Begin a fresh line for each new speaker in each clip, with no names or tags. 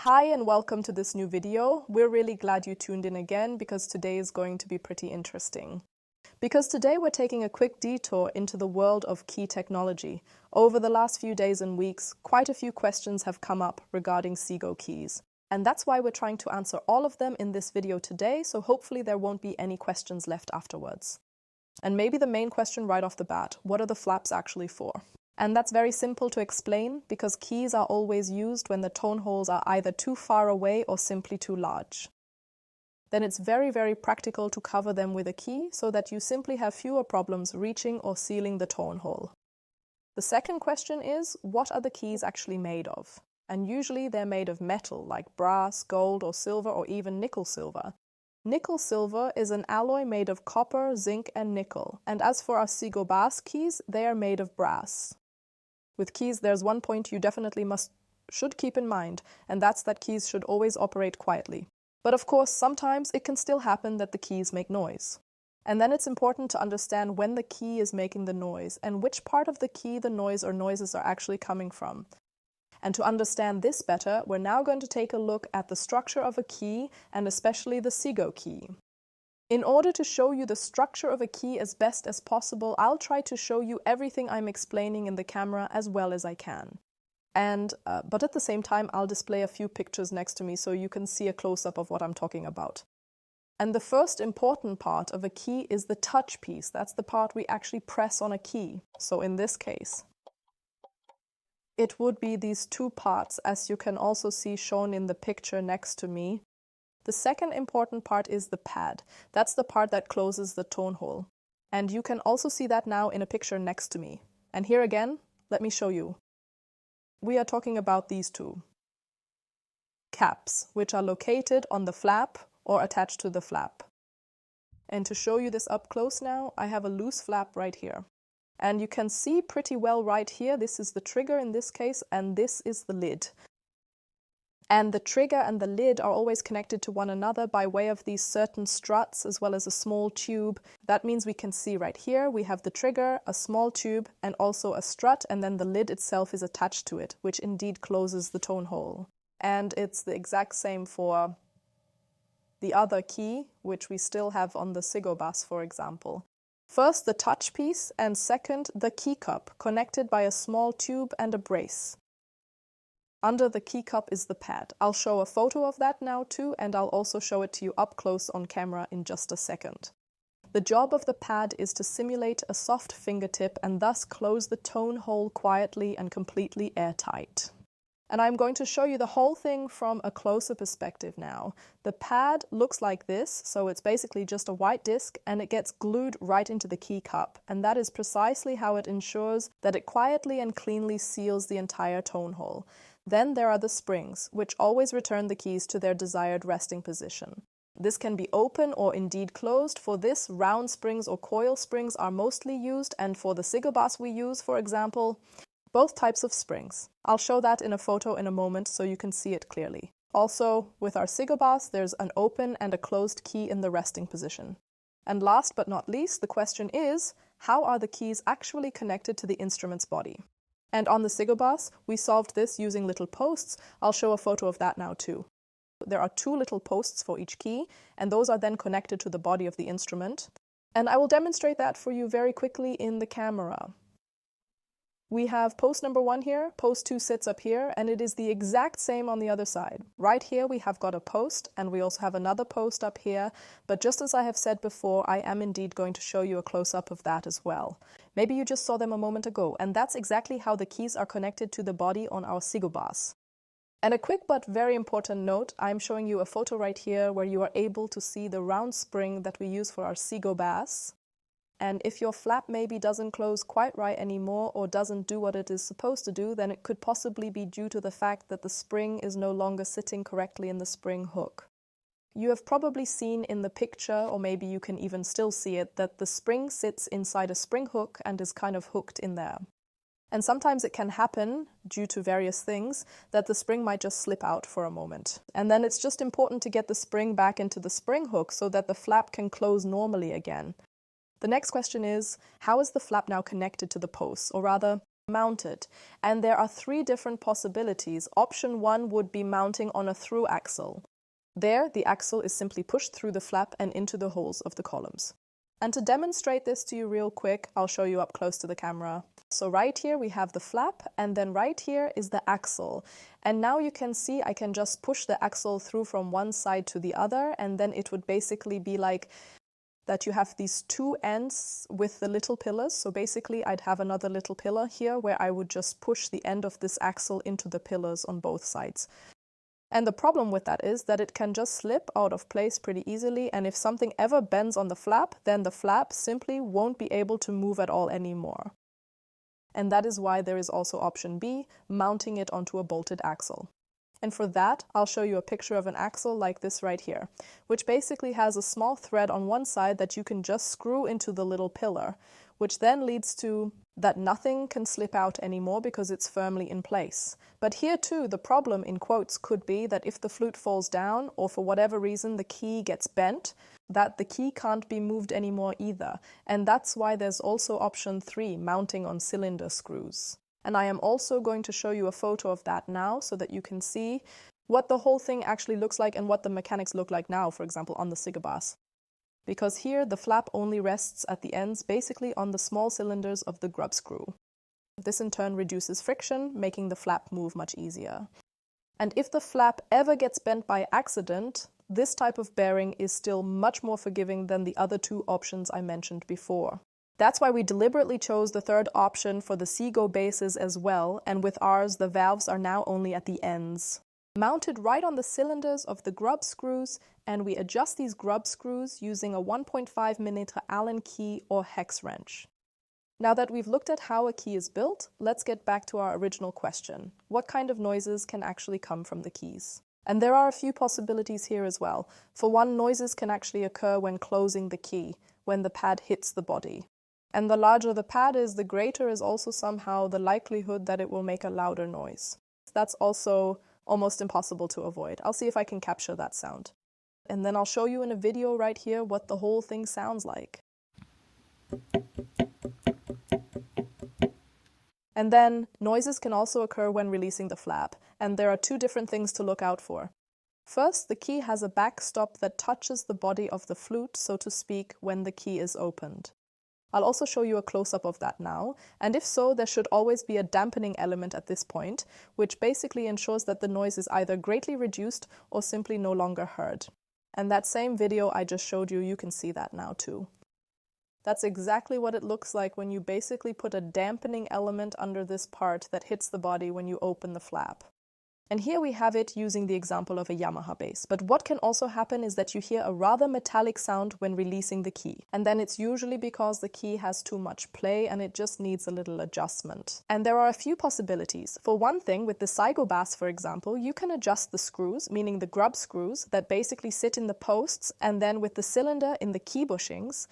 Hi and welcome to this new video. We're really glad you tuned in again because today is going to be pretty interesting. Because today we're taking a quick detour into the world of key technology. Over the last few days and weeks, quite a few questions have come up regarding Sigo keys. And that's why we're trying to answer all of them in this video today, so hopefully there won't be any questions left afterwards. And maybe the main question right off the bat, what are the flaps actually for? And that's very simple to explain because keys are always used when the tone holes are either too far away or simply too large. Then it's very practical to cover them with a key so that you simply have fewer problems reaching or sealing the tone hole. The second question is, what are the keys actually made of? And usually they're made of metal like brass, gold or silver or even nickel silver. Nickel silver is an alloy made of copper, zinc and nickel. And as for our Sigo Bass keys, they are made of brass. With keys, there's one point you definitely should keep in mind, and that's that keys should always operate quietly. But of course, sometimes it can still happen that the keys make noise. And then it's important to understand when the key is making the noise and which part of the key the noise or noises are actually coming from. And to understand this better, we're now going to take a look at the structure of a key and especially the Sigo key. In order to show you the structure of a key as best as possible, I'll try to show you everything I'm explaining in the camera as well as I can. But at the same time, I'll display a few pictures next to me so you can see a close-up of what I'm talking about. And the first important part of a key is the touch piece. That's the part we actually press on a key. So in this case, it would be these two parts, as you can also see shown in the picture next to me. The second important part is the pad. That's the part that closes the tone hole. And you can also see that now in a picture next to me. And here again, let me show you. We are talking about these two caps, which are located on the flap or attached to the flap. And to show you this up close now, I have a loose flap right here. And you can see pretty well right here, this is the trigger in this case, and this is the lid. And the trigger and the lid are always connected to one another by way of these certain struts as well as a small tube. That means we can see right here we have the trigger, a small tube and also a strut, and then the lid itself is attached to it, which indeed closes the tone hole. And it's the exact same for the other key, which we still have on the Sigo Bass, for example. First the touch piece and second the key cup, connected by a small tube and a brace. Under the key cup is the pad. I'll show a photo of that now too, and I'll also show it to you up close on camera in just a second. The job of the pad is to simulate a soft fingertip and thus close the tone hole quietly and completely airtight. And I'm going to show you the whole thing from a closer perspective now. The pad looks like this, so it's basically just a white disc and it gets glued right into the key cup. And that is precisely how it ensures that it quietly and cleanly seals the entire tone hole. Then there are the springs, which always return the keys to their desired resting position. This can be open or indeed closed. For this, round springs or coil springs are mostly used, and for the Sigo Bass we use, for example, both types of springs. I'll show that in a photo in a moment so you can see it clearly. Also, with our Sigo Bass, there's an open and a closed key in the resting position. And last but not least, the question is, how are the keys actually connected to the instrument's body? And on the Sigo Bass, we solved this using little posts. I'll show a photo of that now too. There are two little posts for each key, and those are then connected to the body of the instrument. And I will demonstrate that for you very quickly in the camera. We have post number 1 here, post 2 sits up here, and it is the exact same on the other side. Right here we have got a post, and we also have another post up here, but just as I have said before, I am indeed going to show you a close-up of that as well. Maybe you just saw them a moment ago, and that's exactly how the keys are connected to the body on our Sigo Bass. And a quick but very important note, I'm showing you a photo right here where you are able to see the round spring that we use for our Sigo Bass. And if your flap maybe doesn't close quite right anymore or doesn't do what it is supposed to do, then it could possibly be due to the fact that the spring is no longer sitting correctly in the spring hook. You have probably seen in the picture, or maybe you can even still see it, that the spring sits inside a spring hook and is kind of hooked in there. And sometimes it can happen, due to various things, that the spring might just slip out for a moment. And then it's just important to get the spring back into the spring hook so that the flap can close normally again. The next question is, how is the flap now connected to the posts? Or rather, mounted. And there are three different possibilities. Option 1 would be mounting on a through axle. There, the axle is simply pushed through the flap and into the holes of the columns. And to demonstrate this to you real quick, I'll show you up close to the camera. So right here we have the flap, and then right here is the axle. And now you can see I can just push the axle through from one side to the other, and then it would basically be like that you have these two ends with the little pillars. So basically I'd have another little pillar here where I would just push the end of this axle into the pillars on both sides. And the problem with that is that it can just slip out of place pretty easily, and if something ever bends on the flap, then the flap simply won't be able to move at all anymore. And that is why there is also option B, mounting it onto a bolted axle. And for that, I'll show you a picture of an axle like this right here, which basically has a small thread on one side that you can just screw into the little pillar, which then leads to that nothing can slip out anymore because it's firmly in place. But here too, the problem in quotes could be that if the flute falls down, or for whatever reason the key gets bent, that the key can't be moved anymore either. And that's why there's also option 3, mounting on cylinder screws. And I am also going to show you a photo of that now so that you can see what the whole thing actually looks like and what the mechanics look like now, for example, on the Sigo Bass. Because here the flap only rests at the ends, basically on the small cylinders of the grub screw. This in turn reduces friction, making the flap move much easier. And if the flap ever gets bent by accident, this type of bearing is still much more forgiving than the other two options I mentioned before. That's why we deliberately chose the third option for the Sigo Basses as well, and with ours the valves are now only at the ends. Mounted right on the cylinders of the grub screws, and we adjust these grub screws using a 1.5mm Allen key or hex wrench. Now that we've looked at how a key is built, let's get back to our original question. What kind of noises can actually come from the keys? And there are a few possibilities here as well. For one, noises can actually occur when closing the key, when the pad hits the body. And the larger the pad is, the greater is also somehow the likelihood that it will make a louder noise. That's also almost impossible to avoid. I'll see if I can capture that sound. And then I'll show you in a video right here what the whole thing sounds like. And then noises can also occur when releasing the flap, and there are two different things to look out for. First, the key has a backstop that touches the body of the flute, so to speak, when the key is opened. I'll also show you a close-up of that now, and if so, there should always be a dampening element at this point, which basically ensures that the noise is either greatly reduced or simply no longer heard. And that same video I just showed you, you can see that now too. That's exactly what it looks like when you basically put a dampening element under this part that hits the body when you open the flap. And here we have it using the example of a Yamaha bass. But what can also happen is that you hear a rather metallic sound when releasing the key. And then it's usually because the key has too much play and it just needs a little adjustment. And there are a few possibilities. For one thing, with the Sigo Bass, for example, you can adjust the screws, meaning the grub screws that basically sit in the posts, and then with the cylinder in the key bushings,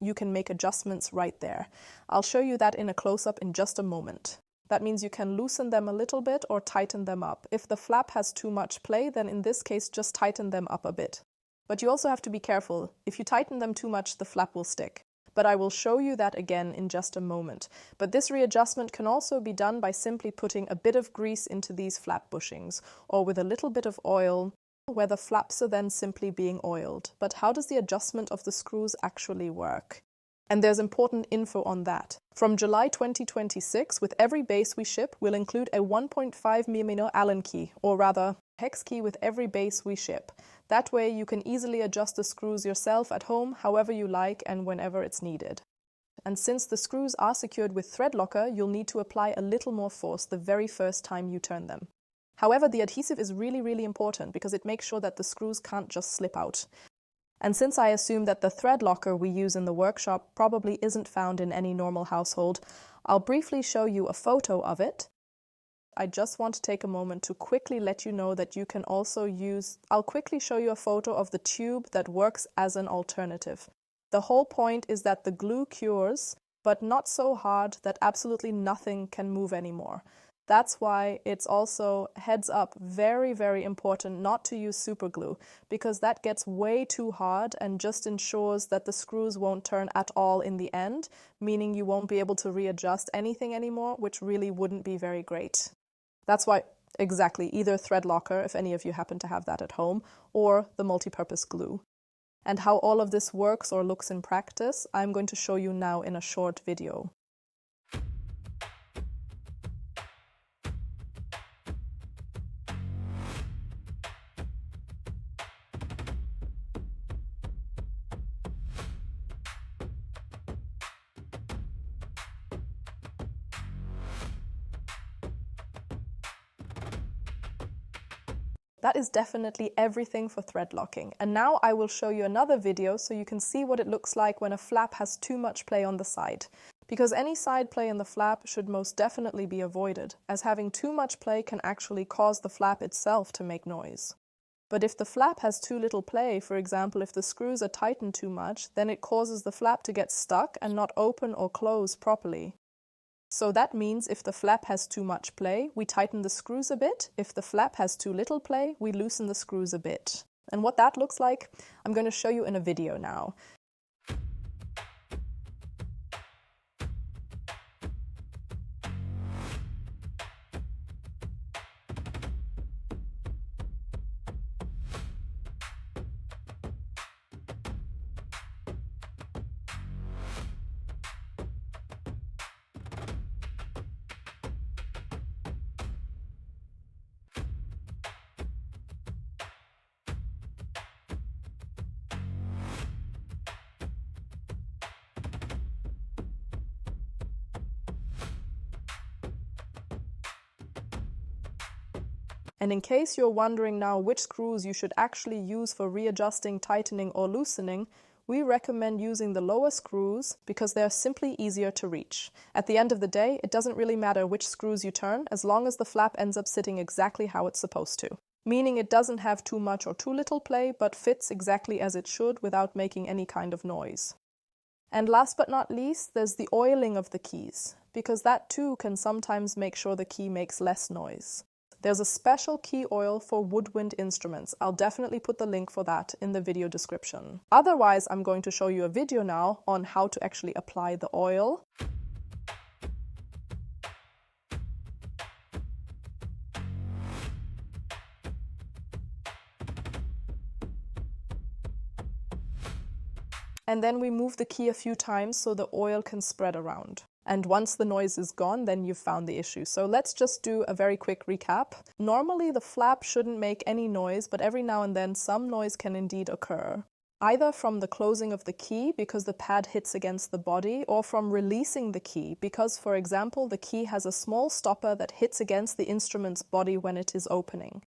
you can make adjustments right there. I'll show you that in a close-up in just a moment. That means you can loosen them a little bit or tighten them up. If the flap has too much play, then in this case just tighten them up a bit. But you also have to be careful. If you tighten them too much, the flap will stick. But I will show you that again in just a moment. But this readjustment can also be done by simply putting a bit of grease into these flap bushings, or with a little bit of oil, where the flaps are then simply being oiled. But how does the adjustment of the screws actually work? And there's important info on that. From July 2026, with every bass we ship, we'll include a 1.5mm Allen key, or rather, hex key with every bass we ship. That way you can easily adjust the screws yourself at home, however you like and whenever it's needed. And since the screws are secured with Threadlocker, you'll need to apply a little more force the very first time you turn them. However, the adhesive is really important because it makes sure that the screws can't just slip out. And since I assume that the Threadlocker we use in the workshop probably isn't found in any normal household, I'll briefly show you a photo of it. I just want to take a moment to quickly let you know that you can also I'll quickly show you a photo of the tube that works as an alternative. The whole point is that the glue cures, but not so hard that absolutely nothing can move anymore. That's why it's also, heads up, very, very important not to use super glue, because that gets way too hard and just ensures that the screws won't turn at all in the end, meaning you won't be able to readjust anything anymore, which really wouldn't be very great. That's why, exactly, either Threadlocker, if any of you happen to have that at home, or the multi-purpose glue. And how all of this works or looks in practice, I'm going to show you now in a short video. That is definitely everything for thread locking. And now I will show you another video so you can see what it looks like when a flap has too much play on the side. Because any side play in the flap should most definitely be avoided, as having too much play can actually cause the flap itself to make noise. But if the flap has too little play, for example if the screws are tightened too much, then it causes the flap to get stuck and not open or close properly. So that means if the flap has too much play, we tighten the screws a bit. If the flap has too little play, we loosen the screws a bit. And what that looks like, I'm going to show you in a video now. And in case you're wondering now which screws you should actually use for readjusting, tightening or loosening, we recommend using the lower screws because they're simply easier to reach. At the end of the day, it doesn't really matter which screws you turn as long as the flap ends up sitting exactly how it's supposed to. Meaning it doesn't have too much or too little play, but fits exactly as it should without making any kind of noise. And last but not least, there's the oiling of the keys, because that too can sometimes make sure the key makes less noise. There's a special key oil for woodwind instruments. I'll definitely put the link for that in the video description. Otherwise, I'm going to show you a video now on how to actually apply the oil. And then we move the key a few times so the oil can spread around. And once the noise is gone, then you've found the issue. So let's just do a very quick recap. Normally the flap shouldn't make any noise, but every now and then some noise can indeed occur. Either from the closing of the key because the pad hits against the body, or from releasing the key because, for example, the key has a small stopper that hits against the instrument's body when it is opening.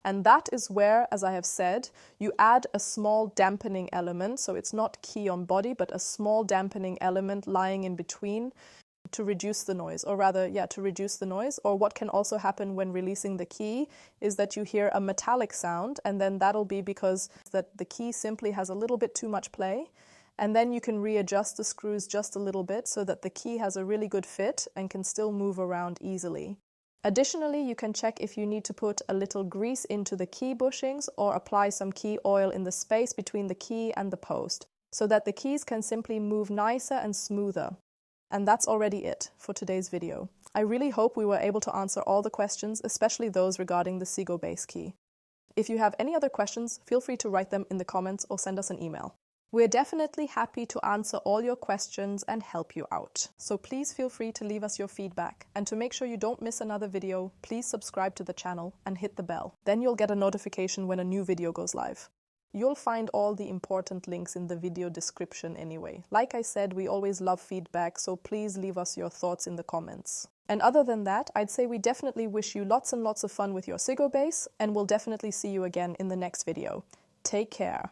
And that is where, as I have said, you add a small dampening element, so it's not key on body, but a small dampening element lying in between to reduce the noise, or rather, to reduce the noise. Or what can also happen when releasing the key is that you hear a metallic sound, and then that'll be because that the key simply has a little bit too much play. And then you can readjust the screws just a little bit so that the key has a really good fit and can still move around easily. Additionally, you can check if you need to put a little grease into the key bushings or apply some key oil in the space between the key and the post, so that the keys can simply move nicer and smoother. And that's already it for today's video. I really hope we were able to answer all the questions, especially those regarding the Sigo Bass key. If you have any other questions, feel free to write them in the comments or send us an email. We're definitely happy to answer all your questions and help you out. So please feel free to leave us your feedback. And to make sure you don't miss another video, please subscribe to the channel and hit the bell. Then you'll get a notification when a new video goes live. You'll find all the important links in the video description anyway. Like I said, we always love feedback, so please leave us your thoughts in the comments. And other than that, I'd say we definitely wish you lots and lots of fun with your Sigo Bass, and we'll definitely see you again in the next video. Take care.